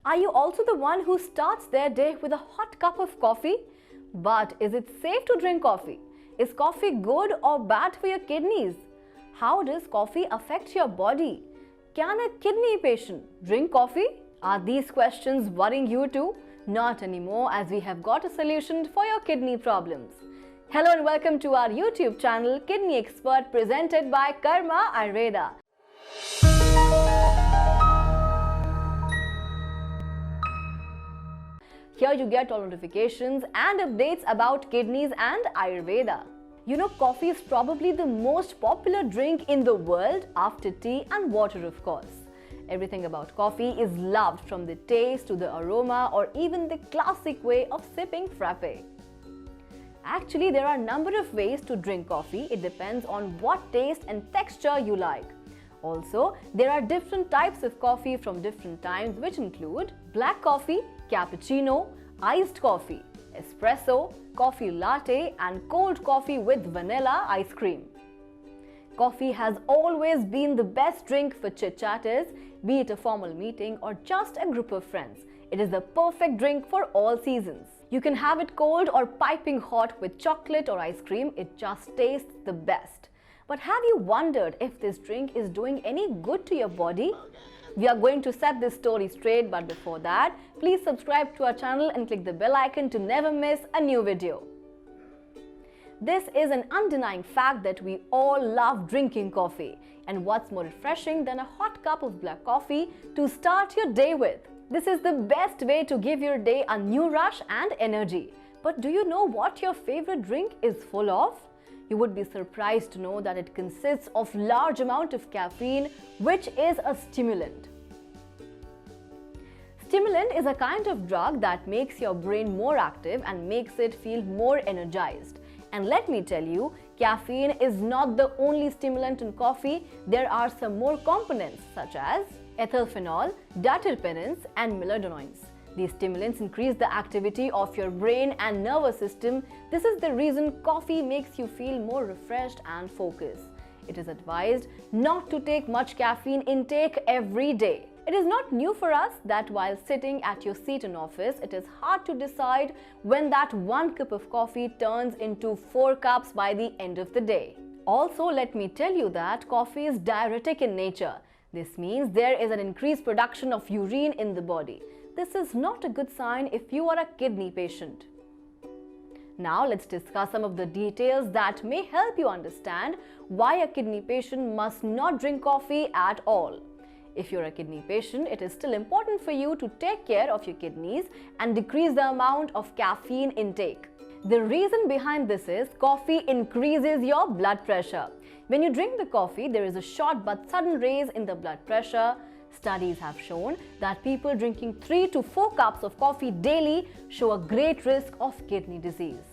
Are you also the one who starts their day with a hot cup of coffee? But is it safe to drink coffee? Is coffee good or bad for your kidneys? How does coffee affect your body? Can a kidney patient drink coffee? Are these questions worrying you too? Not anymore, as we have got a solution for your kidney problems. Hello and welcome to our YouTube channel Kidney Expert, presented by Karma Ayurveda. Here you get all notifications and updates about kidneys and Ayurveda. You know, coffee is probably the most popular drink in the world after tea and water, of course. Everything about coffee is loved, from the taste to the aroma or even the classic way of sipping frappe. Actually, there are a number of ways to drink coffee. It depends on what taste and texture you like. Also, there are different types of coffee from different times, which include black coffee, cappuccino, iced coffee, espresso, coffee latte, and cold coffee with vanilla ice cream. Coffee has always been the best drink for chit-chatters, be it a formal meeting or just a group of friends. It is the perfect drink for all seasons. You can have it cold or piping hot with chocolate or ice cream. It just tastes the best. But have you wondered if this drink is doing any good to your body? We are going to set this story straight, but before that, please subscribe to our channel and click the bell icon to never miss a new video. This is an undenying fact that we all love drinking coffee. And what's more refreshing than a hot cup of black coffee to start your day with? This is the best way to give your day a new rush and energy. But do you know what your favorite drink is full of? You would be surprised to know that it consists of large amount of caffeine, which is a stimulant. Stimulant is a kind of drug that makes your brain more active and makes it feel more energized. And let me tell you, caffeine is not the only stimulant in coffee. There are some more components such as ethyl phenol, diterpenes, and melatonin. These stimulants increase the activity of your brain and nervous system. This is the reason coffee makes you feel more refreshed and focused. It is advised not to take much caffeine intake every day. It is not new for us that while sitting at your seat in office, it is hard to decide when that 1 cup of coffee turns into 4 cups by the end of the day. Also, let me tell you that coffee is diuretic in nature. This means there is an increased production of urine in the body. This is not a good sign if you are a kidney patient. Now let's discuss some of the details that may help you understand why a kidney patient must not drink coffee at all. If you're a kidney patient, it is still important for you to take care of your kidneys and decrease the amount of caffeine intake. The reason behind this is coffee increases your blood pressure. When you drink the coffee, there is a short but sudden raise in the blood pressure. Studies have shown that people drinking 3 to 4 cups of coffee daily show a great risk of kidney disease.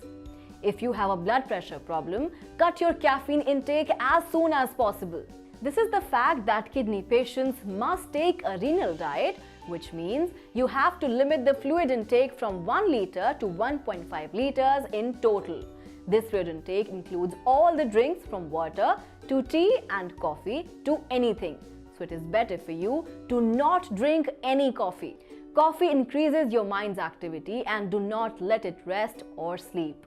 If you have a blood pressure problem, cut your caffeine intake as soon as possible. This is the fact that kidney patients must take a renal diet, which means you have to limit the fluid intake from 1 liter to 1.5 liters in total. This fluid intake includes all the drinks from water to tea and coffee to anything. So it is better for you to not drink any coffee. Coffee increases your mind's activity, and do not let it rest or sleep.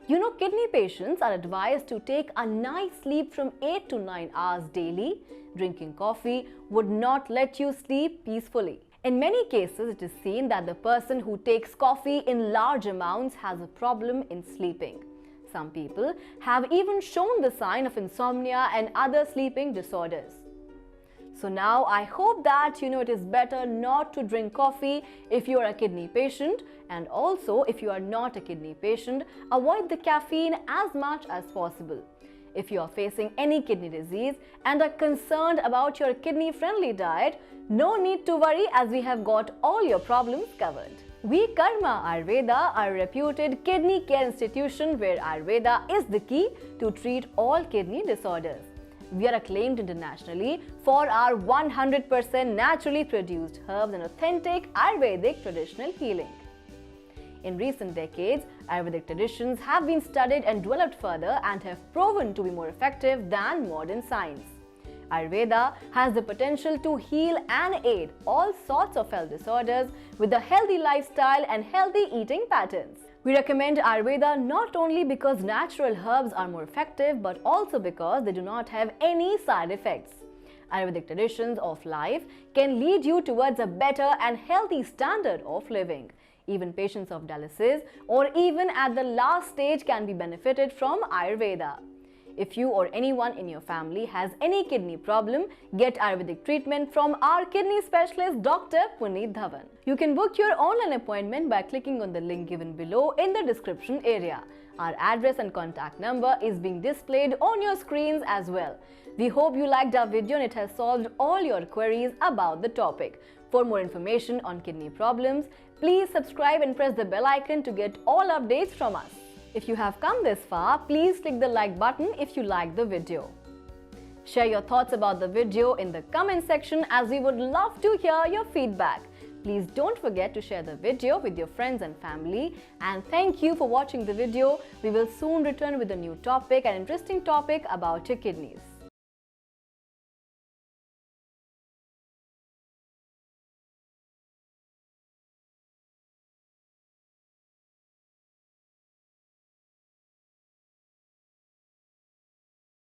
You know, kidney patients are advised to take a nice sleep from 8 to 9 hours daily. Drinking coffee would not let you sleep peacefully. In many cases, it is seen that the person who takes coffee in large amounts has a problem in sleeping. Some people have even shown the sign of insomnia and other sleeping disorders. So now I hope that you know it is better not to drink coffee if you are a kidney patient, and also if you are not a kidney patient, avoid the caffeine as much as possible. If you are facing any kidney disease and are concerned about your kidney-friendly diet, no need to worry, as we have got all your problems covered. We Karma Ayurveda are a reputed kidney care institution where Ayurveda is the key to treat all kidney disorders. We are acclaimed internationally for our 100% naturally produced herbs and authentic Ayurvedic traditional healing. In recent decades, Ayurvedic traditions have been studied and developed further and have proven to be more effective than modern science. Ayurveda has the potential to heal and aid all sorts of health disorders with a healthy lifestyle and healthy eating patterns. We recommend Ayurveda not only because natural herbs are more effective but also because they do not have any side effects. Ayurvedic traditions of life can lead you towards a better and healthy standard of living. Even patients of dialysis or even at the last stage can be benefited from Ayurveda. If you or anyone in your family has any kidney problem, get Ayurvedic treatment from our kidney specialist Dr. Puneet Dhawan. You can book your online appointment by clicking on the link given below in the description area. Our address and contact number is being displayed on your screens as well. We hope you liked our video and it has solved all your queries about the topic. For more information on kidney problems, please subscribe and press the bell icon to get all updates from us. If you have come this far, please click the like button if you like the video. Share your thoughts about the video in the comment section as we would love to hear your feedback. Please don't forget to share the video with your friends and family. And thank you for watching the video. We will soon return with a new topic, an interesting topic about your kidneys.